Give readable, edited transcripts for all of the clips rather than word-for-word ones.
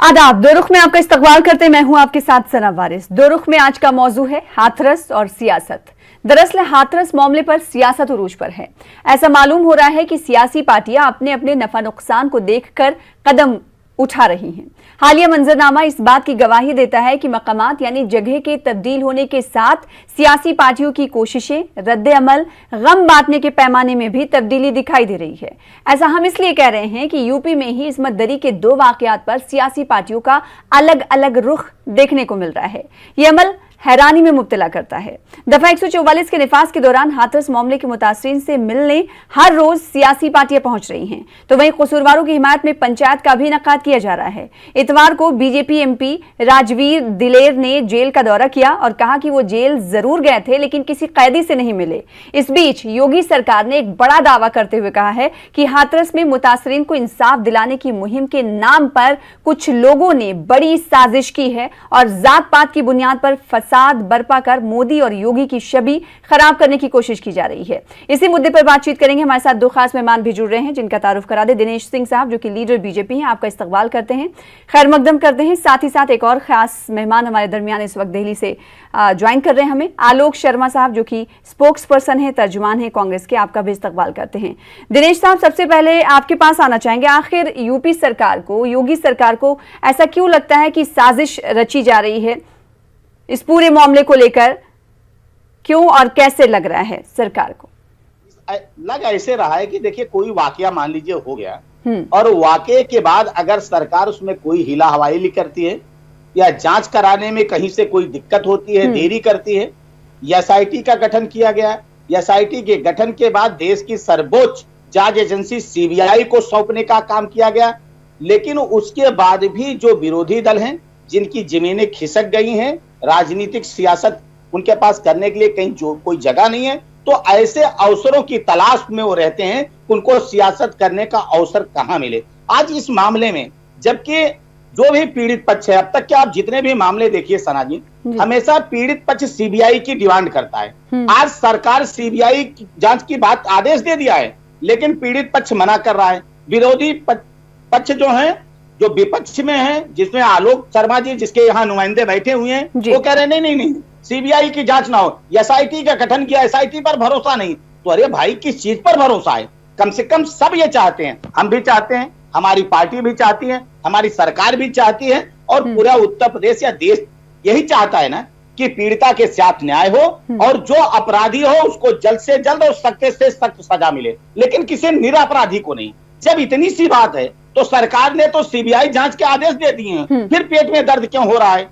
आदाब। दो रुख में आपका इस्तकबाल करते मैं हूं आपके साथ सना वारिस। दो रुख में आज का मौजू है हाथरस और सियासत। दरअसल हाथरस मामले पर सियासत उरूज पर है। ऐसा मालूम हो रहा है कि सियासी पार्टियां अपने अपने नफा नुकसान को देखकर कदम उठा रही हैं। हालिया मंजरनामा इस बात की गवाही देता है कि मकामात यानी जगह के तब्दील होने के साथ सियासी पार्टियों की कोशिशें, रद्द अमल, गम बांटने के पैमाने में भी तब्दीली दिखाई दे रही है। ऐसा हम इसलिए कह रहे हैं कि यूपी में ही इस्मत दरी के दो वाकयात पर सियासी पार्टियों का अलग अलग रुख देखने को मिल रहा है। यह अमल हैरानी में मुब्तला करता है। दफा 144 के निफाज के दौरान हाथरस मामले के मुतासरीन से मिलने हर रोज सियासी पार्टियां पहुंच रही हैं, तो वहीं कसूरवारों की हिमायत में पंचायत का भी इनेकाद किया जा रहा है। इतवार को बीजेपी एमपी राजवीर दिलेर ने जेल का दौरा किया और कहा कि वो जेल जरूर गए थे लेकिन किसी कैदी से नहीं मिले। इस बीच योगी सरकार ने एक बड़ा दावा करते हुए कहा है कि हाथरस में मुतासरीन को इंसाफ दिलाने की मुहिम के नाम पर कुछ लोगों ने बड़ी साजिश की है और जात पात की बुनियाद पर फसाद बर्पा कर मोदी और योगी की छवि खराब करने की कोशिश की जा रही है। इसी मुद्दे पर बातचीत करेंगे। हमारे साथ दो खास मेहमान भी जुड़ रहे हैं जिनका तारुफ करा दे। दिनेश सिंह साहब जो कि लीडर बीजेपी हैं, आपका इस्तकबाल करते हैं, खैर मकदम करते हैं। साथ ही साथ एक और खास मेहमान हमारे दरमियान इस वक्त दिल्ली से ज्वाइन कर रहे हैं हमें, आलोक शर्मा साहब जो कि स्पोक्स पर्सन है, तर्जुमान है कांग्रेस के, आपका भी इस्तकबाल करते हैं। दिनेश साहब, सबसे पहले आपके पास आना चाहेंगे, आखिर यूपी सरकार को, योगी सरकार को ऐसा क्यों लगता है कि साजिश रची जा रही है इस पूरे मामले को लेकर? क्यों और कैसे लग रहा है सरकार को? लग ऐसे रहा है कि देखिए कोई वाकया मान लीजिए हो गया और वाकये के बाद अगर सरकार उसमें कोई हिला हवाई करती है या जांच कराने में कहीं से कोई दिक्कत होती है, देरी करती है, एसआईटी का गठन किया गया, एसआईटी के गठन के बाद देश की सर्वोच्च जांच एजेंसी सीबीआई को सौंपने का काम किया गया, लेकिन उसके बाद भी जो विरोधी दल हैं जिनकी जमीनें खिसक गई हैं, राजनीतिक सियासत उनके पास करने के लिए कहीं जो कोई जगह नहीं है, तो ऐसे अवसरों की तलाश में वो रहते हैं, उनको सियासत करने का अवसर कहां मिले। आज इस मामले में जबकि जो भी पीड़ित पक्ष है, अब तक के आप जितने भी मामले देखिए सना जी, हमेशा पीड़ित पक्ष सीबीआई की डिमांड करता है। आज सरकार सीबीआई जांच की बात आदेश दे दिया है लेकिन पीड़ित पक्ष मना कर रहा है। विरोधी पक्ष जो है, जो विपक्ष में है, जिसमें आलोक शर्मा जी जिसके यहाँ नुमाइंदे बैठे हुए हैं, वो कह रहे हैं नहीं सीबीआई की जांच ना हो, एसआईटी का गठन किया, एसआईटी पर भरोसा नहीं। तो अरे भाई किस चीज पर भरोसा है? कम से कम सब ये चाहते हैं, हम भी चाहते हैं, हमारी पार्टी भी चाहती है, हमारी सरकार भी चाहती है और पूरा उत्तर प्रदेश या देश यही चाहता है ना कि पीड़िता के साथ न्याय हो और जो अपराधी हो उसको जल्द से जल्द और सख्त से सख्त सजा मिले, लेकिन किसी निरपराधी को नहीं। जब इतनी सी बात है तो सरकार ने तो सीबीआई जांच के आदेश दे दिए हैं, फिर पेट में दर्द क्यों हो रहा है?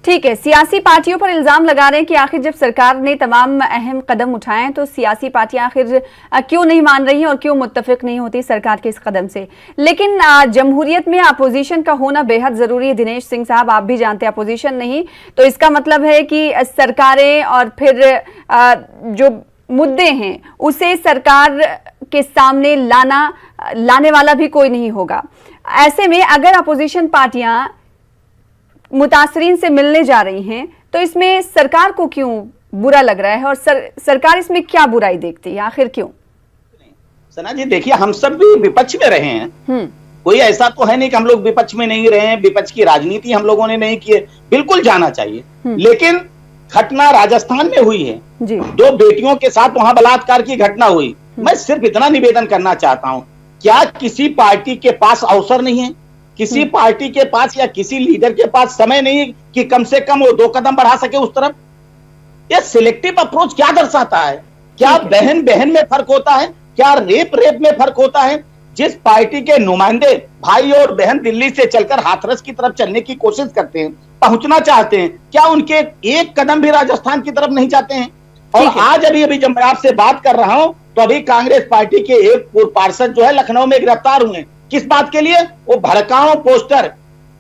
ठीक है, सियासी पार्टियों पर इल्जाम लगा रहे हैं कि आखिर जब सरकार ने तमाम अहम कदम उठाए तो सियासी पार्टियां आखिर क्यों नहीं मान रही हैं और क्यों मुत्तफिक नहीं होती सरकार के इस कदम से। लेकिन जमहूरियत में अपोजिशन का होना बेहद जरूरी है। दिनेश सिंह साहब, आप भी जानते हैं अपोजिशन नहीं तो इसका मतलब है कि सरकारें और फिर जो मुद्दे हैं उसे सरकार के सामने लाने वाला भी कोई नहीं होगा। ऐसे में अगर अपोजिशन पार्टियां मुतासरीन से मिलने जा रही हैं तो इसमें सरकार को क्यों बुरा लग रहा है और सरकार इसमें क्या बुराई देखती है, आखिर क्यों? सना जी देखिए, हम सब भी विपक्ष में रहे हैं, कोई ऐसा तो है नहीं कि हम लोग विपक्ष में नहीं रहे हैं। विपक्ष की राजनीति हम लोगों ने नहीं की है, बिल्कुल जाना चाहिए, लेकिन घटना राजस्थान में हुई है जी। 2 बेटियों के साथ वहां बलात्कार की घटना हुई। मैं सिर्फ इतना निवेदन करना चाहता हूं, क्या किसी पार्टी के पास अवसर नहीं है, किसी पार्टी के पास या किसी लीडर के पास समय नहीं है कि कम से कम वो 2 कदम बढ़ा सके उस तरफ? ये सिलेक्टिव अप्रोच क्या दर्शाता है? क्या बहन बहन में फर्क होता है? क्या रेप में फर्क होता है? जिस पार्टी के नुमाइंदे भाई और बहन दिल्ली से चलकर हाथरस की तरफ चलने की कोशिश करते हैं, पहुंचना चाहते हैं, क्या उनके एक कदम भी राजस्थान की तरफ नहीं जाते हैं? और आज अभी जब मैं आपसे बात कर रहा हूं तो अभी कांग्रेस पार्टी के एक पूर्व पार्षद जो है लखनऊ में गिरफ्तार हुए। किस बात के लिए? वो भड़काऊ पोस्टर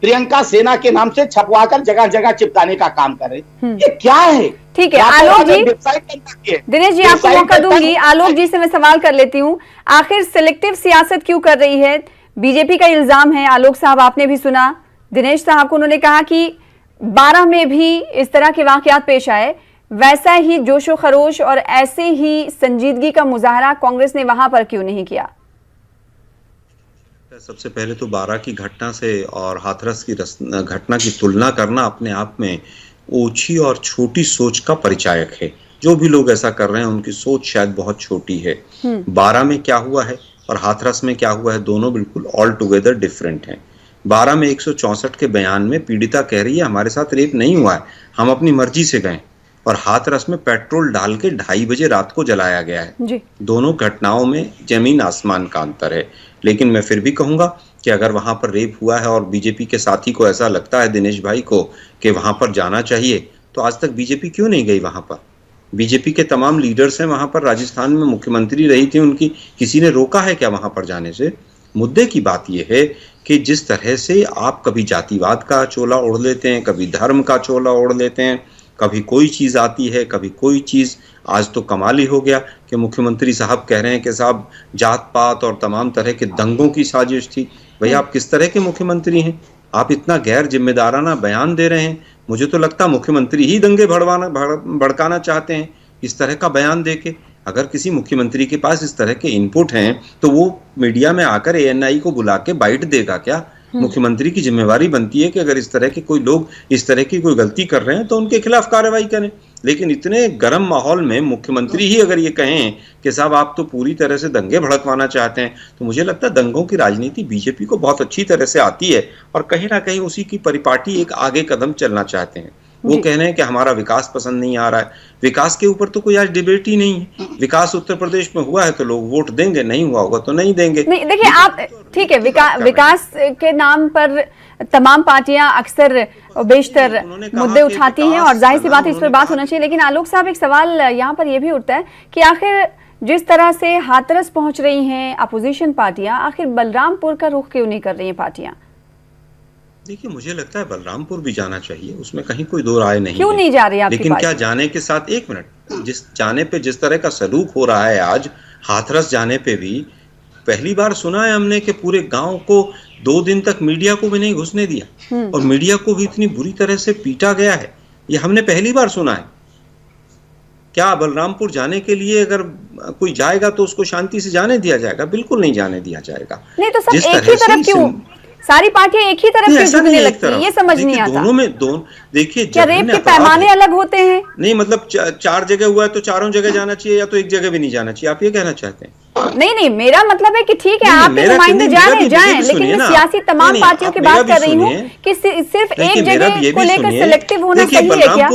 प्रियंका सेना के नाम से छपवाकर जगह जगह चिपकाने का काम कर रहे। ये क्या है? ठीक है आलोक जी, दिनेश जी आपको मौका दूंगी। आलोक जी से मैं सवाल कर लेती हूँ, आखिर सिलेक्टिव सियासत क्यों कर रही है? बीजेपी का इल्जाम है, आलोक साहब आपने भी सुना दिनेश साहब को, उन्होंने कहा कि 12 में भी इस तरह के वाकयात पेश आए, वैसा ही जोशो खरोश और ऐसे ही संजीदगी का मुजाहरा कांग्रेस ने वहां पर क्यों नहीं किया? सबसे पहले तो बारा की घटना से और हाथरस की घटना की तुलना करना अपने आप में ओछी और छोटी सोच का परिचायक है। जो भी लोग ऐसा कर रहे हैं उनकी सोच शायद बहुत छोटी है। बारा में क्या हुआ है और हाथरस में क्या हुआ है, दोनों बिल्कुल ऑल टुगेदर डिफरेंट हैं। बारा में 164 के बयान में पीड़िता कह रही है हमारे साथ रेप नहीं हुआ है, हम अपनी मर्जी से गए, और हाथरस में पेट्रोल डाल के 2:30 बजे रात को जलाया गया है जी। दोनों घटनाओं में जमीन आसमान का अंतर है। लेकिन मैं फिर भी कहूंगा कि अगर वहां पर रेप हुआ है और बीजेपी के साथी को ऐसा लगता है, दिनेश भाई को, कि वहां पर जाना चाहिए, तो आज तक बीजेपी क्यों नहीं गई वहां पर? बीजेपी के तमाम लीडर्स हैं वहां पर, राजस्थान में मुख्यमंत्री रही थी उनकी, किसी ने रोका है क्या वहां पर जाने से? मुद्दे की बात यह है कि जिस तरह से आप कभी जातिवाद का चोला ओढ़ लेते हैं, कभी धर्म का चोला ओढ़ लेते हैं, कभी कोई चीज आती है, कभी कोई चीज। आज तो कमाल ही हो गया कि मुख्यमंत्री साहब कह रहे हैं कि साहब जात पात और तमाम तरह के दंगों की साजिश थी। भैया आप किस तरह के मुख्यमंत्री हैं? आप इतना गैर जिम्मेदाराना बयान दे रहे हैं। मुझे तो लगता है मुख्यमंत्री ही दंगे भड़काना चाहते हैं इस तरह का बयान देके। अगर किसी मुख्यमंत्री के पास इस तरह के इनपुट हैं तो वो मीडिया में आकर ANI को बुला के बाइट देगा क्या? मुख्यमंत्री की जिम्मेवारी बनती है कि अगर इस तरह के कोई लोग इस तरह की कोई गलती कर रहे हैं तो उनके खिलाफ कार्रवाई करें। लेकिन इतने गर्म माहौल में मुख्यमंत्री ही अगर ये कहें कि साहब आप तो पूरी तरह से दंगे भड़कवाना चाहते हैं, तो मुझे लगता है दंगों की राजनीति बीजेपी को बहुत अच्छी तरह से आती है और कहीं ना कहीं उसी की परिपाटी एक आगे कदम चलना चाहते हैं। वो कह रहे हैं कि हमारा विकास पसंद नहीं आ रहा है। विकास के ऊपर तो कोई आज डिबेट ही नहीं है। विकास उत्तर प्रदेश में हुआ है तो लोग वोट देंगे, नहीं हुआ होगा तो नहीं देंगे। नहीं देखिए आप, ठीक है, विकास के नाम पर तमाम पार्टियां अक्सर बेशतर मुद्दे उठाती हैं और जाहिर सी बात है इस पर बात होना चाहिए। लेकिन आलोक साहब, एक सवाल यहाँ पर यह भी उठता है कि आखिर जिस तरह से हाथरस पहुंच रही हैं अपोजिशन पार्टियां, आखिर बलरामपुर का रुख क्यों नहीं कर रही हैं पार्टियां? देखिए मुझे लगता है बलरामपुर भी जाना चाहिए, उसमें कहीं कोई दो राय नहीं। क्यों नहीं जा रही आपकी लेकिन क्या जाने के साथ, एक मिनट, जिस जाने पे जिस तरह का सलूक हो रहा है आज, हाथरस जाने पे भी पहली बार सुना है हमने कि पूरे गांव को 2 दिन तक मीडिया को भी नहीं घुसने दिया और मीडिया को भी इतनी बुरी तरह से पीटा गया है, ये हमने पहली बार सुना है। क्या बलरामपुर जाने के लिए अगर कोई जाएगा तो उसको शांति से जाने दिया जाएगा? बिल्कुल नहीं जाने दिया जाएगा। नहीं तो सब एक ही तरफ क्यों, सारी पार्टियां एक ही तरफ क्यों झुकने लगती है, ये समझ नहीं आता। दोनों में देखिए, क्या रेप के पैमाने अलग होते हैं? नहीं मतलब 4 जगह हुआ है तो चारों जगह जाना चाहिए या तो एक जगह भी नहीं जाना चाहिए, आप ये कहना चाहते हैं? नहीं, मेरा मतलब है कि ठीक है आपके नुमाइंदे जाएं, लेकिन मैं सियासी तमाम पार्टियों की बात कर रही हूँ कि सिर्फ एक जगह को लेकर सिलेक्टिव होना सही है क्या?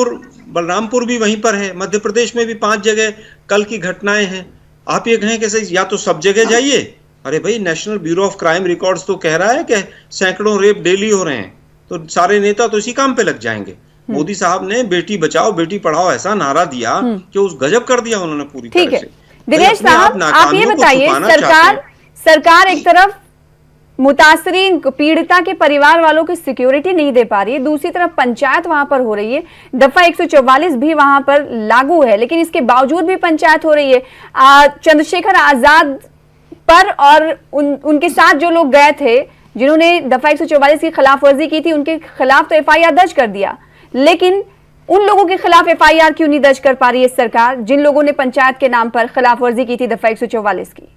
बलरामपुर भी वहीं पर है, मध्य प्रदेश में भी 5 जगह कल की घटनाएं हैं। आप ये कहें कि या तो सब जगह जाइए, अरे भाई national bureau of crime records तो कह रहा है कि सैकड़ों रेप डेली हो रहे हैं, तो सारे नेता तो इसी काम पे लग जाएंगे। मोदी साहब ने बेटी बचाओ बेटी पढ़ाओ ऐसा नारा दिया कि उस गजब कर दिया उन्होंने पूरी तरह से। दिनेश साहब, आप ये बताइए, सरकार एक तरफ मुतासरीन पीड़िता के परिवार वालों की सिक्योरिटी नहीं दे पा रही है, दूसरी तरफ पंचायत वहां पर हो रही है, दफा 144 भी वहां पर लागू है, लेकिन इसके बावजूद भी पंचायत हो रही है। चंद्रशेखर आजाद पर और उनके साथ जो लोग गए थे जिन्होंने दफा 144 की खिलाफ वर्जी की थी, उनके खिलाफ तो FIR दर्ज कर दिया, लेकिन उन लोगों के खिलाफ FIR क्यों नहीं दर्ज कर पा रही है सरकार जिन लोगों ने पंचायत के नाम पर खिलाफ वर्जी की थी दफा 144 की?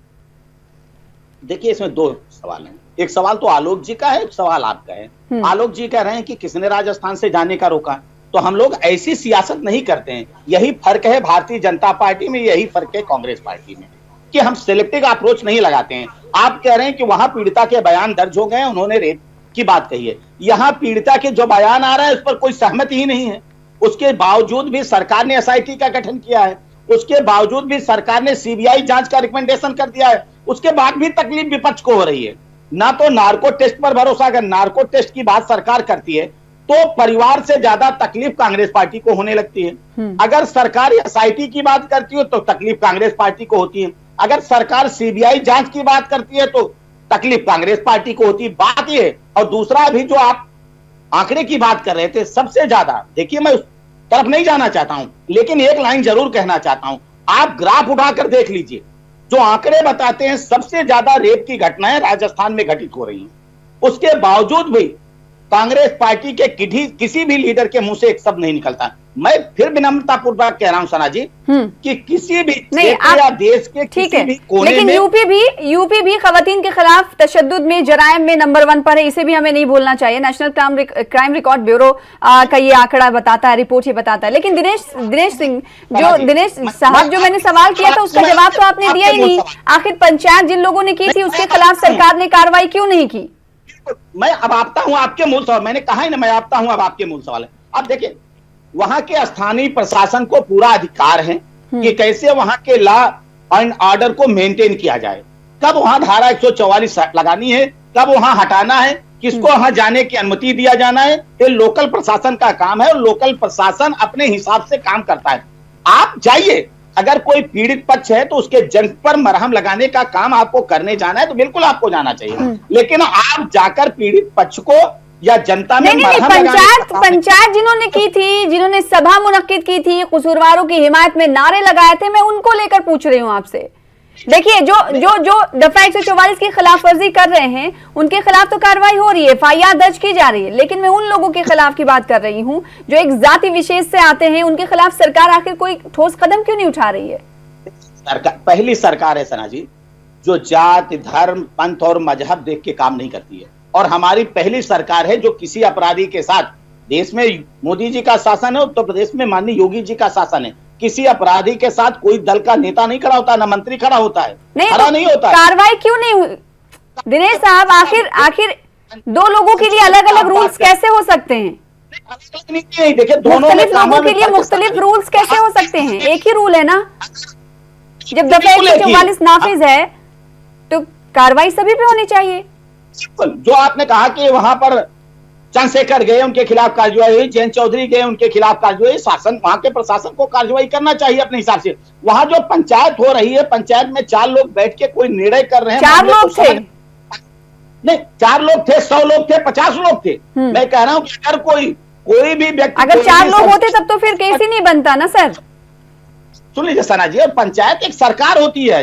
देखिए इसमें 2 सवाल हैं। एक सवाल तो आलोक जी का है, एक सवाल आपका है। आलोक जी कह रहे हैं कि किसने राजस्थान से जाने का रोका, तो हम लोग ऐसी सियासत नहीं करते हैं। यही फर्क है भारतीय जनता पार्टी में, यही फर्क है कांग्रेस पार्टी में कि हम सिलेक्टिव अप्रोच नहीं लगाते हैं। आप कह रहे हैं कि वहां पीड़िता के बयान दर्ज हो गए, उन्होंने रेप की बात कही है, यहाँ पीड़िता के जो बयान आ रहा है उस पर कोई सहमति ही नहीं है। उसके बावजूद भी सरकार ने SIT का गठन किया है, उसके बावजूद भी सरकार ने CBI जांच का रिकमेंडेशन कर दिया है, उसके बाद भी तकलीफ विपक्ष को हो रही है। ना तो नार्को टेस्ट पर भरोसा, अगर नार्को टेस्ट की बात सरकार करती है तो परिवार से ज्यादा तकलीफ कांग्रेस पार्टी को होने लगती है। अगर सरकार SIT की बात करती है तो तकलीफ कांग्रेस पार्टी को होती है, अगर सरकार CBI जांच की बात करती है तो तकलीफ कांग्रेस पार्टी को होती है। बात ये, और दूसरा अभी जो आप आंकड़े की बात कर रहे थे, सबसे ज्यादा, देखिए मैं उस तरफ नहीं जाना चाहता हूं, लेकिन एक लाइन जरूर कहना चाहता हूं। आप ग्राफ उठाकर देख लीजिए, जो आंकड़े बताते हैं सबसे ज्यादा रेप की घटनाएं राजस्थान में घटित हो रही हैं। उसके बावजूद भी कांग्रेस पार्टी के किसी भी लीडर के मुंह से एक शब्द नहीं निकलता। मैं फिर विनम्रता पूर्वक कह रहा हूं सना जी कि किसी भी क्षेत्र या देश के किसी भी कोने लेकिन में यूपी भी खवातीन के खिलाफ तशद्दुद में जराइम में नंबर 1 पर है, इसे भी हमें नहीं भूलना चाहिए। नेशनल क्राइम रिकॉर्ड ब्यूरो का ये आंकड़ा बताता है, रिपोर्ट ये बताता है। लेकिन दिनेश साहब, जो मैंने सवाल किया था उसका जवाब तो आपने दिया ही नहीं। आखिर पंचायत जिन लोगों ने की थी उसके खिलाफ सरकार ने कार्रवाई क्यों नहीं की? मैं अब आपता हूं आपके मूल सवाल, मैंने कहा ही ना, मैं आपता हूं अब आपके मूल सवाल है। अब देखिए, वहां के स्थानीय प्रशासन को पूरा अधिकार है कि कैसे वहां के लॉ एंड ऑर्डर को मेंटेन किया जाए, कब वहां धारा 144 लगानी है, कब वहां हटाना है, किसको वहां जाने की अनुमति दिया जाना है, ये लोकल प्रशासन का काम है और लोकल प्रशासन अपने हिसाब से काम करता है। आप जाइए, अगर कोई पीड़ित पक्ष है तो उसके जंग पर मरहम लगाने का काम आपको करने जाना है तो बिल्कुल आपको जाना चाहिए, लेकिन आप जाकर पीड़ित पक्ष को या जनता में पंचायत जिन्होंने की थी, जिन्होंने सभा मुनक्किद की थी, कसूरवारों की हिमायत में नारे लगाए थे, मैं उनको लेकर पूछ रही हूँ आपसे। देखिए, जो दफा 144 की खिलाफ वर्जी कर रहे हैं उनके खिलाफ तो कार्रवाई हो रही है, FIR दर्ज की जा रही है, लेकिन मैं उन लोगों के खिलाफ की बात कर रही हूँ जो एक जाति विशेष से आते हैं, उनके खिलाफ सरकार आखिर कोई ठोस कदम क्यों नहीं उठा रही है? पहली सरकार है सना जी जो जाति, धर्म, पंथ और मजहब देख के काम नहीं करती है, और हमारी पहली सरकार है जो किसी अपराधी के साथ, देश में मोदी जी का शासन है, उत्तर प्रदेश में माननीय योगी जी का शासन है, किसी अपराधी के साथ कोई दल का नेता नहीं खड़ा होता, ना मंत्री खड़ा होता है, खड़ा नहीं होता। कार्रवाई क्यों नहीं हुई दिनेश साहब? आखिर दो लोगों के लिए अलग अलग रूल्स कैसे हो सकते हैं? देखिए, दोनों लोगों के लिए मुख्तलिफ रूल्स कैसे हो सकते हैं? एक ही रूल है ना। जब दफा 144 नाफिज है तो कार्रवाई सभी पे होनी चाहिए। जो आपने कहा कि वहां पर चंद्रशेखर गए, उनके खिलाफ कार्रवाई हुई, जयंत चौधरी गए, उनके खिलाफ कार्रवाई हुई, शासन, वहां के प्रशासन को कार्रवाई करना चाहिए अपने हिसाब से। वहां जो पंचायत हो रही है, पंचायत में 4 लोग बैठ के कोई निर्णय कर रहे हैं। 4 लोग थे? नहीं, 4 लोग थे, 100 लोग थे, 50 लोग थे। मैं कह रहा हूं कि अगर कोई भी व्यक्ति, अगर 4 लोग होते तब तो फिर केस ही नहीं बनता ना सर। सुन लीजिए सना जी, पंचायत एक सरकार होती है,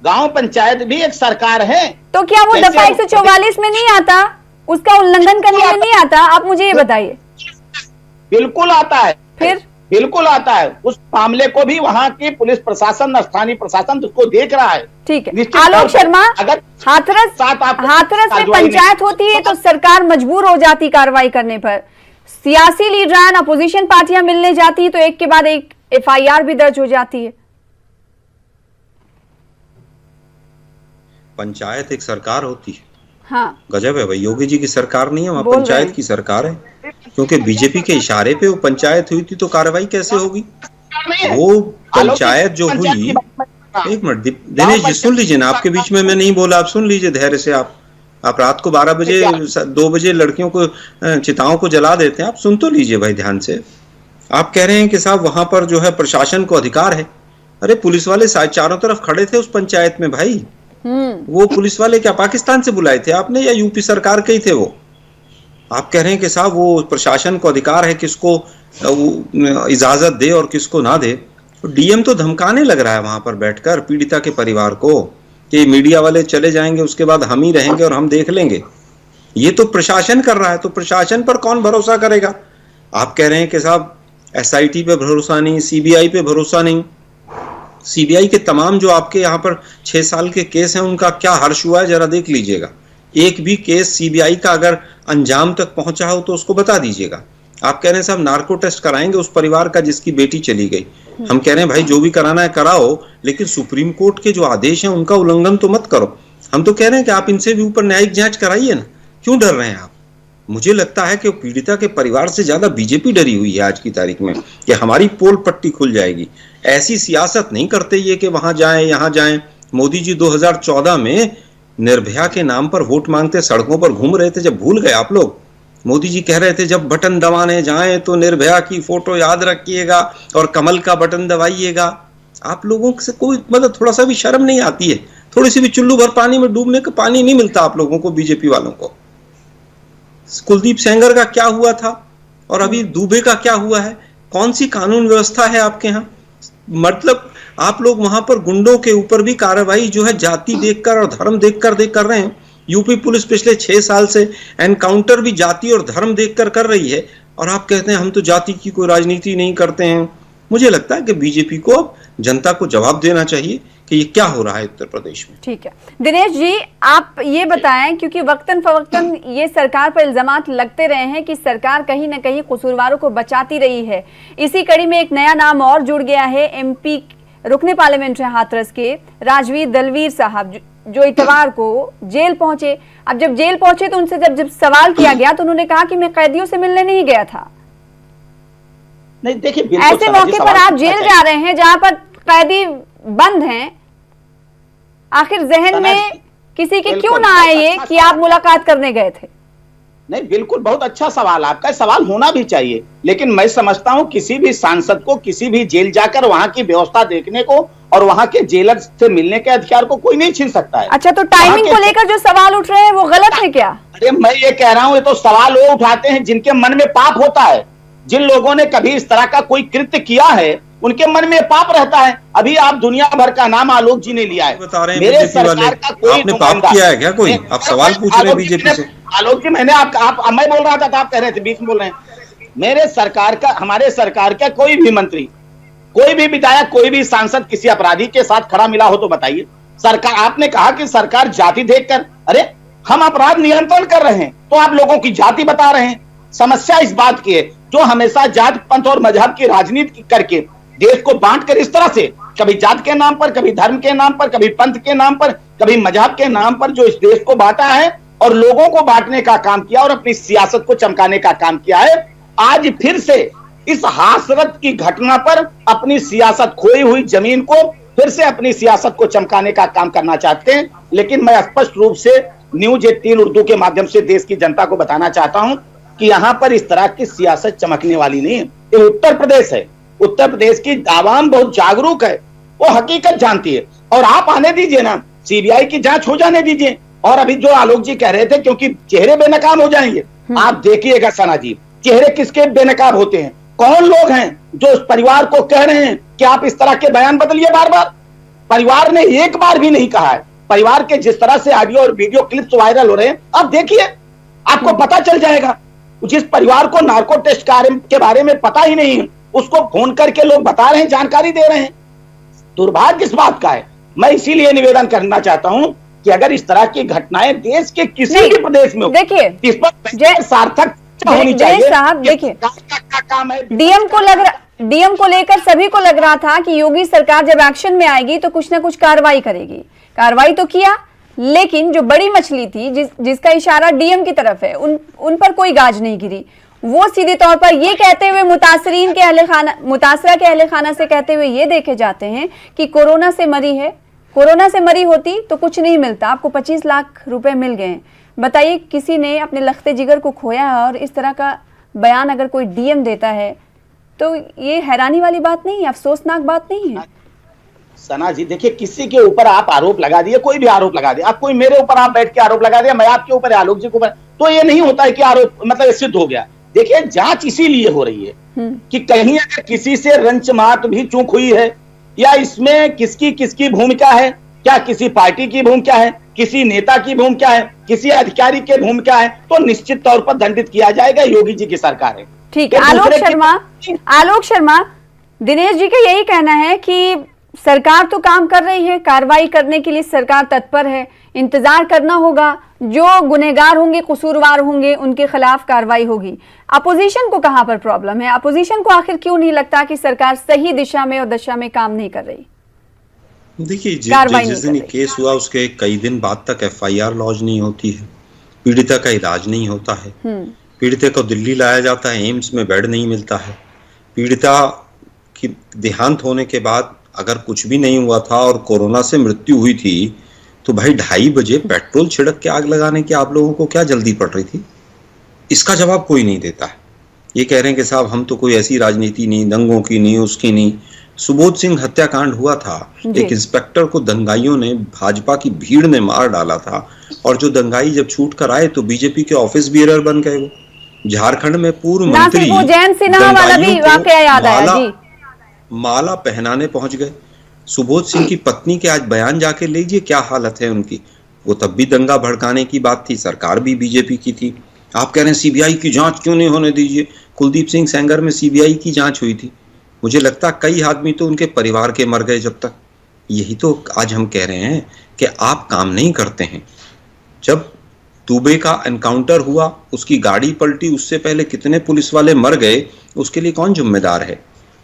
गांव पंचायत भी एक सरकार है। तो क्या वो दफा 144 में नहीं आता, उसका उल्लंघन करने में नहीं आता? आप मुझे ये बताइए। बिल्कुल आता है, फिर बिल्कुल आता है। उस मामले को भी वहां की पुलिस प्रशासन, स्थानीय प्रशासन उसको देख रहा है। ठीक है। आलोक शर्मा, अगर हाथरस में पंचायत होती है तो सरकार मजबूर हो जाती कार्रवाई करने पर, सियासी लीडरान, अपोजिशन पार्टियां मिलने जाती तो एक के बाद एक FIR भी दर्ज हो जाती है। पंचायत एक सरकार होती है। हाँ, गजब है भाई, योगी जी की सरकार नहीं है, वहाँ पंचायत की सरकार है। क्योंकि बीजेपी के इशारे पे वो पंचायत हुई थी, तो कार्रवाई कैसे होगी? वो पंचायत जो हुई, एक मिनट दिनेश जी सुन लीजिए ना, आपके बीच में मैं नहीं बोला, आप सुन लीजिए धैर्य से। आप रात को 12 बजे 2 बजे लड़कियों को, चिताओं को जला देते हैं, आप सुन तो लीजिए भाई ध्यान से। आप कह रहे हैं कि साहब वहां पर जो है प्रशासन को अधिकार है। अरे पुलिस वाले चारों तरफ खड़े थे उस पंचायत में भाई। वो पुलिस वाले क्या पाकिस्तान से बुलाए थे आपने या यूपी सरकार के ही थे वो? आप कह रहे हैं कि साहब वो प्रशासन को अधिकार है किसको इजाजत दे और किसको ना दे। तो DM तो धमकाने लग रहा है वहां पर बैठकर पीड़िता के परिवार को कि मीडिया वाले चले जाएंगे, उसके बाद हम ही रहेंगे और हम देख लेंगे। ये तो प्रशासन कर रहा है, तो प्रशासन पर कौन भरोसा करेगा? आप कह रहे हैं कि साहब SIT पे भरोसा नहीं, CBI पे भरोसा नहीं। CBI के तमाम जो आपके यहाँ पर 6 साल के केस हैं उनका क्या हर्ष हुआ है जरा देख लीजिएगा। एक भी केस CBI का अगर अंजाम तक पहुंचा हो तो उसको बता दीजिएगा। आप कह रहे हैं साहब नार्को टेस्ट कराएंगे उस परिवार का जिसकी बेटी चली गई। हम कह रहे हैं भाई जो भी कराना है कराओ, लेकिन सुप्रीम कोर्ट के जो आदेश हैं उनका उल्लंघन तो मत करो। हम तो कह रहे हैं कि आप इनसे भी ऊपर न्यायिक जांच कराइए ना, क्यों डर रहे हैं आप? मुझे लगता है कि पीड़िता के परिवार से ज्यादा बीजेपी डरी हुई है आज की तारीख में कि हमारी पोल पट्टी खुल जाएगी। ऐसी सियासत नहीं करते ये कि वहां जाएं यहाँ जाएं। मोदी जी 2014 में निर्भया के नाम पर वोट मांगते सड़कों पर घूम रहे थे, जब भूल गए आप लोग? मोदी जी कह रहे थे जब बटन दबाने जाएं तो निर्भया की फोटो याद रखिएगा और कमल का बटन दबाइएगा। आप लोगों से कोई मतलब थोड़ा सा भी शर्म नहीं आती है? थोड़ी सी भी चुल्लू भर पानी में डूबने का पानी नहीं मिलता आप लोगों को, बीजेपी वालों को? कुलदीप सेंगर का क्या हुआ था और अभी दुबे का क्या हुआ है? कौन सी कानून व्यवस्था है आपके यहाँ? मतलब आप लोग वहां पर गुंडों के ऊपर भी कार्रवाई जो है जाति देखकर और धर्म देखकर कर रहे हैं। यूपी पुलिस पिछले 6 साल से एनकाउंटर भी जाति और धर्म देखकर कर रही है। और आप कहते हैं हम तो जाति की कोई राजनीति नहीं करते हैं। मुझे लगता है कि बीजेपी को अब जनता को जवाब देना चाहिए कि ये क्या हो रहा है उत्तर प्रदेश में। ठीक है दिनेश जी, आप ये बताएं, क्योंकि वक्तन फवक्तन ये सरकार पर इल्जामात लगते रहे हैं कि सरकार कहीं ना कहीं कसूरवारों को बचाती रही है। इसी कड़ी में एक नया नाम और जुड़ गया है, एमपी रुकने पार्लियामेंट है हाथरस के राजवीर दलवीर साहब, जो इतवार को जेल पहुंचे। अब जब जेल पहुंचे तो उनसे जब सवाल किया गया तो उन्होंने कहा कि मैं कैदियों से मिलने नहीं गया था। नहीं देखिए, ऐसे मौके पर आप जेल जा रहे हैं जहां पर कैदी बंद हैं, आखिर जहन में किसी के क्यों ना आए ये कि आप मुलाकात करने गए थे? नहीं, बिल्कुल बहुत अच्छा सवाल, आपका सवाल होना भी चाहिए, लेकिन मैं समझता हूं किसी भी सांसद को किसी भी जेल जाकर वहां की व्यवस्था देखने को और वहां के जेलर से मिलने के अधिकार को कोई नहीं छीन सकता है। अच्छा, तो टाइमिंग को लेकर जो सवाल उठ रहे हैं वो गलत है क्या? अरे मैं ये कह रहा हूं, ये तो सवाल वो उठाते हैं जिनके मन में पाप होता है। जिन लोगों ने कभी इस तरह का कोई कृत्य किया है उनके मन में पाप रहता है। अभी आप दुनिया भर का नाम आलोक जी ने लिया है, बता रहे हैं मेरे बीजेपी वाले, सरकार का कोई आपने पाप किया है क्या कोई? आप सवाल पूछ रहे हैं बीजेपी से। आलोक जी, मैंने मैं बोल रहा था तो आप कह रहे थे, बीच में बोल रहे हैं। मेरे सरकार का, हमारे सरकार का कोई भी मंत्री, कोई भी विधायक, कोई भी सांसद किसी अपराधी के साथ खड़ा मिला हो तो बताइए। सरकार, आपने कहा कि सरकार जाति देखकर, अरे हम अपराध नियंत्रण कर रहे हैं तो आप लोगों की जाति बता रहे हैं। समस्या इस बात की है, जो हमेशा जात पंथ और मजहब की राजनीति करके देश को बांटकर इस तरह से, कभी जात के नाम पर, कभी धर्म के नाम पर, कभी पंथ के नाम पर, कभी मजहब के नाम पर जो इस देश को बांटा है और लोगों को बांटने का काम किया और अपनी सियासत को चमकाने का काम किया है, आज फिर से इस हासरत की घटना पर अपनी सियासत, खोई हुई जमीन को फिर से अपनी सियासत को चमकाने का काम करना चाहते हैं। लेकिन मैं स्पष्ट रूप से न्यूज 18 उर्दू के माध्यम से देश की जनता को बताना चाहता हूं कि यहां पर इस तरह की सियासत चमकने वाली नहीं है। ये उत्तर प्रदेश है, उत्तर प्रदेश की आवाम बहुत जागरूक है, वो हकीकत जानती है। और आप आने दीजिए ना, सीबीआई की जांच हो जाने दीजिए। और अभी जो आलोक जी कह रहे थे, क्योंकि चेहरे बेनकाब हो जाएंगे, आप देखिएगा सना जी, चेहरे किसके बेनकाब होते हैं? कौन लोग हैं जो उस परिवार को कह रहे हैं कि आप इस तरह के बयान बदलिए बार बार? परिवार ने एक बार भी नहीं कहा है। परिवार के जिस तरह से ऑडियो और वीडियो क्लिप्स वायरल हो रहे हैं, आप देखिए, आपको पता चल जाएगा। जिस परिवार को नार्को टेस्ट के बारे में पता ही नहीं है, उसको फोन करके लोग बता रहे हैं, जानकारी दे रहे हैं। दुर्भाग्य इस बात का है। मैं इसीलिए निवेदन करना चाहता हूं कि अगर इस तरह की घटनाएं देश के किसी भी प्रदेश में हो, देखिए, इस पर सार्थक होनी चाहिए। साहब देखिए, काम है डीएम को लेकर सभी को लग रहा था कि योगी सरकार जब एक्शन में आएगी तो कुछ ना कुछ कार्रवाई करेगी। कार्रवाई तो किया, लेकिन जो बड़ी मछली थी जिसका इशारा डीएम की तरफ है, उन पर कोई गाज नहीं गिरी। वो सीधे तौर पर ये कहते हुए मुतासरा के अहले खाना से कहते हुए ये देखे जाते हैं कि कोरोना से मरी है, कोरोना से मरी होती तो कुछ नहीं मिलता, आपको 25 लाख रुपए मिल गए। बताइए, किसी ने अपने लखते जिगर को खोया है और इस तरह का बयान अगर कोई डीएम देता है तो ये हैरानी वाली बात नहीं है, अफसोसनाक बात नहीं है? सना जी देखिए, किसी के ऊपर आप आरोप लगा दिए, कोई भी आरोप लगा दिया, आप कोई मेरे ऊपर आप बैठ के आरोप लगा दिया, मैं आपके ऊपर, आलोक जी के ऊपर, तो ये नहीं होता है कि आरोप मतलब सिद्ध हो गया। देखिए, जांच इसीलिए हो रही है कि कहीं अगर किसी से रंच मात भी चूक हुई है या इसमें किसकी किसकी भूमिका है, क्या किसी पार्टी की भूमिका है, किसी नेता की भूमिका है, किसी अधिकारी की भूमिका है, तो निश्चित तौर पर दंडित किया जाएगा। योगी जी की सरकार है। ठीक है। आलोक शर्मा, दिनेश जी का यही कहना है कि सरकार तो काम कर रही है, कार्रवाई करने के लिए सरकार तत्पर है, इंतजार करना होगा, जो गुनहगार होंगे, कसूरवार होंगे, उनके खिलाफ कार्रवाई होगी। अपोजिशन को कहां पर प्रॉब्लम है? अपोजिशन को आखिर क्यों नहीं लगता कि सरकार सही दिशा में और दशा में काम नहीं कर रही? देखिए, जिस दिन केस हुआ उसके कई दिन बाद तक एफआईआर लॉन्च नहीं होती है, पीड़िता का इलाज नहीं होता है, पीड़िता को दिल्ली लाया जाता है, एम्स में बेड नहीं मिलता है, पीड़िता की देहांत होने के बाद अगर कुछ भी नहीं हुआ था और कोरोना से मृत्यु हुई थी तो भाई 2:30 बजे पेट्रोल छिड़क के आग लगाने की आप लोगों को क्या जल्दी पड़ रही थी? इसका जवाब कोई नहीं देता है। ये कह रहे हैं कि साहब हम तो कोई ऐसी राजनीति नहीं, दंगों की नहीं, उसकी नहीं। सुबोध सिंह हत्याकांड हुआ था, एक इंस्पेक्टर को दंगाइयों ने, भाजपा की भीड़ ने मार डाला था और जो दंगाई जब छूट कर आए तो बीजेपी के ऑफिस बियरर बन गए। वो झारखंड में पूर्व मंत्री माला पहनाने पहुंच गए। सुबोध सिंह की पत्नी के आज बयान जाके लीजिए, क्या हालत है उनकी। वो तब भी दंगा भड़काने की बात थी, सरकार भी बीजेपी की थी। आप कह रहे हैं सीबीआई की जांच क्यों नहीं होने दीजिए। कुलदीप सिंह सेंगर में सीबीआई की जांच हुई थी, मुझे लगता कई आदमी तो उनके परिवार के मर गए जब तक। यही तो आज हम कह रहे हैं कि आप काम नहीं करते हैं। जब दुबे का एनकाउंटर हुआ, उसकी गाड़ी पलटी, उससे पहले कितने पुलिस वाले मर गए, उसके लिए कौन जिम्मेदार है।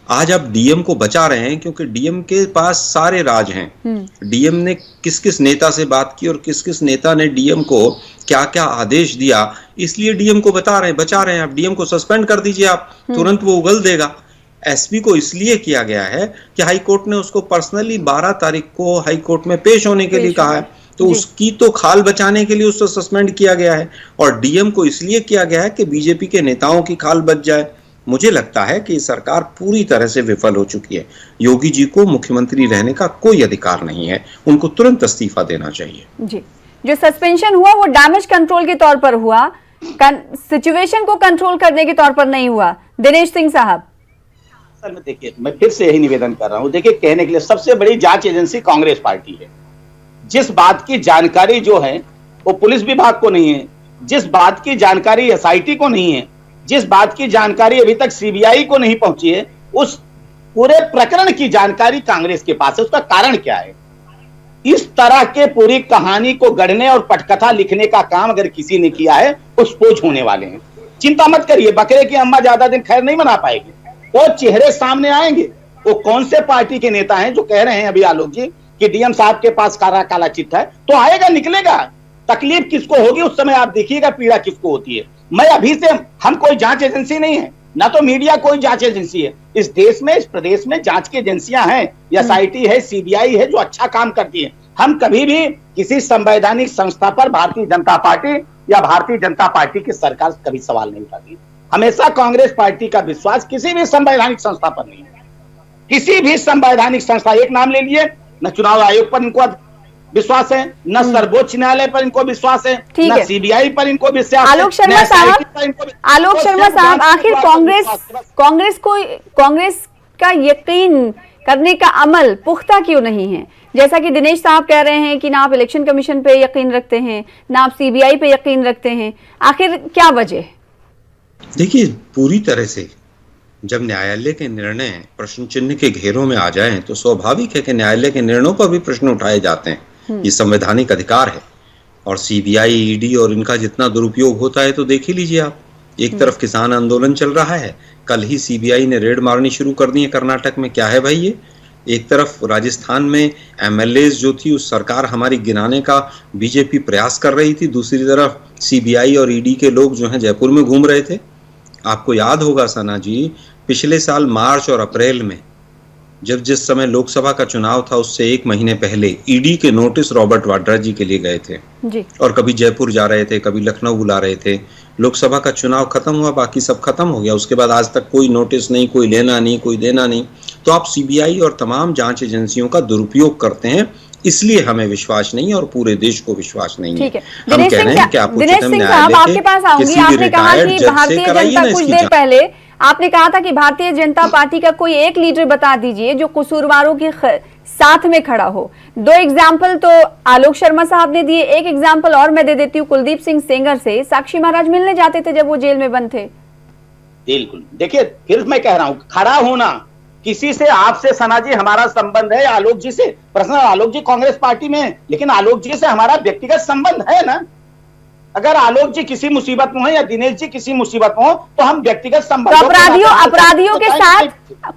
आज आप डीएम को बचा रहे हैं क्योंकि डीएम के पास सारे राज हैं। डीएम ने किस किस नेता से बात की और किस किस नेता ने डीएम को क्या क्या आदेश दिया, इसलिए डीएम को बचा रहे हैं। आप डीएम को सस्पेंड कर दीजिए, आप तुरंत वो उगल देगा। एसपी को इसलिए किया गया है कि हाई कोर्ट ने उसको पर्सनली 12 तारीख को हाई कोर्ट में पेश होने के लिए कहा है, तो उसकी तो खाल बचाने के लिए उसको सस्पेंड किया गया है। और डीएम को इसलिए किया गया है कि बीजेपी के नेताओं की खाल बच जाए। मुझे लगता है कि सरकार पूरी तरह से विफल हो चुकी है। योगी जी को मुख्यमंत्री रहने का कोई अधिकार नहीं है, उनको तुरंत इस्तीफा देना चाहिए। जी, जो सस्पेंशन हुआ वो डैमेज कंट्रोल के तौर पर हुआ, सिचुएशन को कंट्रोल करने के तौर पर नहीं हुआ। दिनेश सिंह साहब, सर में देखिए, मैं फिर से यही निवेदन कर रहा हूं, देखिए कहने के लिए सबसे बड़ी जांच एजेंसी कांग्रेस पार्टी है। जिस बात की जानकारी जो है वो पुलिस विभाग को नहीं है, जिस बात की जानकारी एसआईटी को नहीं है, जिस बात की जानकारी अभी तक सीबीआई को नहीं पहुंची है, उस पूरे प्रकरण की जानकारी कांग्रेस के पास है। उसका कारण क्या है? इस तरह के पूरी कहानी को गढ़ने और पटकथा लिखने का काम अगर किसी ने किया है, उसपोज होने वाले हैं। चिंता मत करिए, बकरे की अम्मा ज्यादा दिन खैर नहीं मना पाएगी, वो चेहरे सामने आएंगे। वो कौन से पार्टी के नेता हैं जो कह रहे हैं अभी आलोक जी कि डीएम साहब के पास काला चिट्ठा है, तो आएगा, निकलेगा। तकलीफ किसको होगी उस समय आप देखिएगा, पीड़ा किसको होती है। मैं अभी से, हम कोई जांच एजेंसी नहीं है, ना तो मीडिया कोई जांच एजेंसी है। इस देश में, इस प्रदेश में जांच की एजेंसियां हैं, एसआईटी है, सीबीआई है, जो अच्छा काम करती है। हम कभी भी किसी संवैधानिक संस्था पर भारतीय जनता पार्टी या भारतीय जनता पार्टी की सरकार कभी सवाल नहीं उठाती। हमेशा कांग्रेस पार्टी का विश्वास किसी भी संवैधानिक संस्था पर नहीं है। किसी भी संवैधानिक संस्था, एक नाम ले लिए, न चुनाव आयोग पर इनको विश्वास है, न सर्वोच्च न्यायालय पर इनको विश्वास है, न सीबीआई पर इनको विश्वास है। आलोक शर्मा साहब, आखिर कांग्रेस का यकीन करने का अमल पुख्ता क्यों नहीं है? जैसा कि दिनेश साहब कह रहे हैं कि ना आप इलेक्शन कमीशन पे यकीन रखते हैं, ना आप सीबीआई पे यकीन रखते हैं, आखिर क्या वजह? देखिए, पूरी तरह से जब न्यायालय के निर्णय प्रश्न चिन्ह के घेरों में आ जाएं, तो स्वाभाविक है कि न्यायालय के निर्णयों पर भी प्रश्न उठाए जाते हैं। ये संवैधानिक अधिकार है। और सीबीआई, ईडी और इनका जितना दुरुपयोग होता है तो देख ही लीजिए आप। एक तरफ किसान आंदोलन चल रहा है, कल ही सीबीआई ने रेड मारनी शुरू कर दी है कर्नाटक में। क्या है भाई ये? एक तरफ राजस्थान में एमएलएज जो थी, उस सरकार हमारी गिराने का बीजेपी प्रयास कर रही थी, दूसरी तरफ सीबीआई और ईडी के लोग जो हैं जयपुर में घूम रहे थे। आपको याद होगा सना जी, पिछले साल मार्च और अप्रैल में जब जिस समय लोकसभा का चुनाव था, उससे 1 महीने पहले ईडी के नोटिस रॉबर्ट वाड्रा जी के लिए गए थे जी। और कभी जयपुर जा रहे थे, कभी लखनऊ बुला रहे थे। लोकसभा का चुनाव खत्म हुआ, बाकी सब खत्म हो गया। उसके बाद आज तक कोई नोटिस नहीं, कोई लेना नहीं, कोई देना नहीं। तो आप सीबीआई और तमाम जांच एजेंसियों का दुरुपयोग करते हैं, इसलिए हमें विश्वास नहीं है और पूरे देश को विश्वास नहीं है। हम कह रहे हैं कि आप उच्चतम न्यायालय के किसी भी रिटायर्ड जज से कराइए ना इसकी जांच। पहले आपने कहा था कि भारतीय जनता पार्टी का कोई एक लीडर बता दीजिए जो कसूरवारों के साथ में खड़ा हो। 2 एग्जाम्पल तो आलोक शर्मा साहब ने दिए, एक एग्जाम्पल और मैं दे देती हूँ कुलदीप सिंह सेंगर से। साक्षी महाराज मिलने जाते थे जब वो जेल में बंद थे। बिल्कुल, देखिए फिर मैं कह रहा हूँ, खड़ा होना किसी से, आपसे सना जी हमारा संबंध है, आलोक जी से पर्सनल, आलोक जी कांग्रेस पार्टी में है, लेकिन आलोक जी से हमारा व्यक्तिगत संबंध है ना। अगर आलोक जी किसी मुसीबत में हो या दिनेश जी किसी मुसीबत में हो, तो हम व्यक्तिगत संबंध, तो अपराधियों के साथ,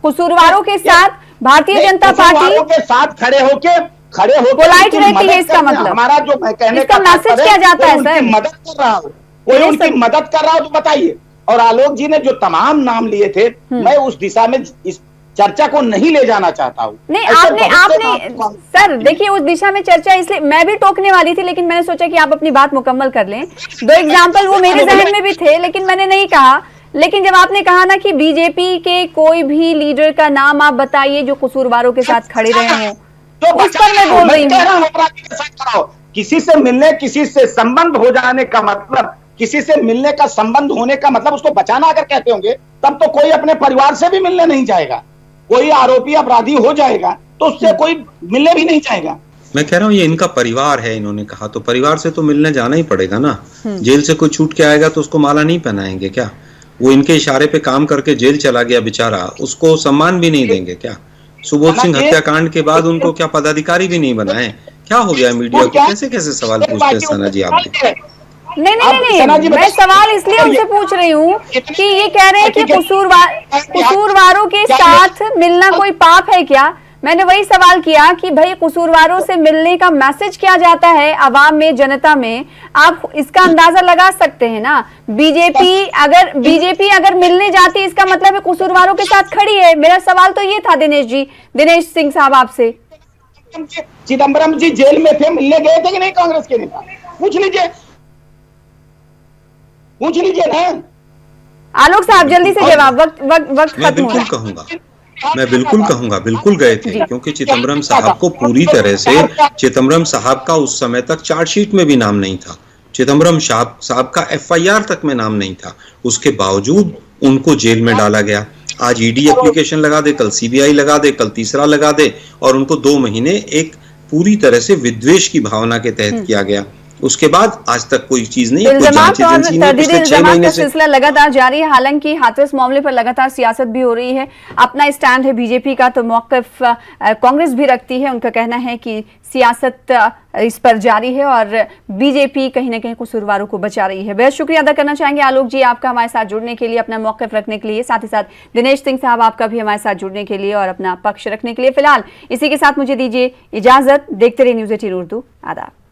कसूरवारों के साथ भारतीय जनता पार्टी के साथ खड़े होके पोलाइट रहती है। इसका मतलब हमारा जो कहने का मैसेज क्या जाता है सर? मदद कर रहा हो, कोई उनकी मदद कर रहा हो तो बताइए। और आलोक जी ने जो तमाम नाम लिए थे, मैं उस दिशा में इस चर्चा को नहीं ले जाना चाहता हूँ। नहीं, आपने सर देखिए उस दिशा में चर्चा, इसलिए मैं भी टोकने वाली थी, लेकिन मैंने सोचा कि आप अपनी बात मुकम्मल कर लें। 2 एग्जाम्पल वो मेरे जहन में भी थे, लेकिन मैंने नहीं कहा। लेकिन जब आपने कहा ना कि बीजेपी के कोई भी लीडर का नाम आप बताइए जो कसूरवारों के साथ खड़े रहे हों, तो उस पर मैं बोल रही हूँ। किसी से मिलने, किसी से संबंध हो जाने का मतलब, किसी से मिलने का संबंध होने का मतलब उसको बचाना अगर कहते होंगे, तब तो कोई अपने परिवार से भी मिलने नहीं जाएगा। कोई आरोपी अपराधी हो जाएगा तो उससे कोई मिलने भी नहीं चाहेगा। मैं कह रहा हूँ ये इनका परिवार है, इन्होंने कहा तो परिवार से तो मिलने जाना ही पड़ेगा ना। जेल से कोई छूट के आएगा तो उसको माला नहीं पहनाएंगे क्या? वो इनके इशारे पे काम करके जेल चला गया बेचारा, उसको सम्मान भी नहीं देंगे क्या? सुबोध सिंह हत्याकांड के बाद उनको क्या पदाधिकारी भी नहीं बनाए? क्या हो गया मीडिया को? कैसे कैसे सवाल पूछते हैं सना जी आप भी? नहीं, मैं सवाल इसलिए उनसे पूछ रही हूँ कि ये कह रहे हैं कि कसूरवारों के साथ मिलना कोई पाप है क्या? मैंने वही सवाल किया कि भाई कसूरवारों से मिलने का मैसेज क्या जाता है आवाम में, जनता में? आप इसका अंदाजा लगा सकते हैं ना। बीजेपी अगर मिलने जाती इसका मतलब है कसूरवारों के साथ खड़ी है। मेरा सवाल तो ये था दिनेश सिंह साहब आपसे। चिदम्बरम जी जेल में थे, मिलने गए थे कि नहीं कांग्रेस के नेता? पूछ लीजिए ना। आलोक साहब जल्दी से जवाब, वक्त खत्म हो रहा है। मैं बिल्कुल कहूंगा, बिल्कुल गए थे, क्योंकि चिदम्बरम साहब को पूरी तरह से, चिदम्बरम साहब का उस समय तक चार्जशीट में भी नाम नहीं था, चिदम्बरम साहब का FIR तक में नाम नहीं था, उसके बावजूद उनको जेल में डाला गया। आज ED एप्लीकेशन लगा दे, कल CBI लगा दे, कल तीसरा लगा दे, और उनको 2 महीने एक पूरी तरह से विद्वेष की भावना के तहत किया गया। उसके बाद आज तक कोई चीज नहीं, कोई जांच एजेंसी नहीं, पिछले 6 महीने से सिलसिला लगातार जारी है। हालांकि हाथरस मामले पर लगातार सियासत भी हो रही है। अपना स्टैंड है बीजेपी का, तो मौक़िफ़ कांग्रेस भी रखती है। उनका कहना है कि सियासत इस पर जारी है और बीजेपी कहीं ना कहीं कसूरवारों को बचा रही है। बेहद शुक्रिया अदा करना चाहेंगे आलोक जी आपका हमारे साथ जुड़ने के लिए, अपना मौक़िफ़ रखने के लिए, साथ ही साथ दिनेश सिंह साहब आपका भी हमारे साथ जुड़ने के लिए और अपना पक्ष रखने के लिए। फिलहाल इसी के साथ मुझे दीजिए इजाजत। देखते रहिए न्यूज़ 18 उर्दू। आदाब।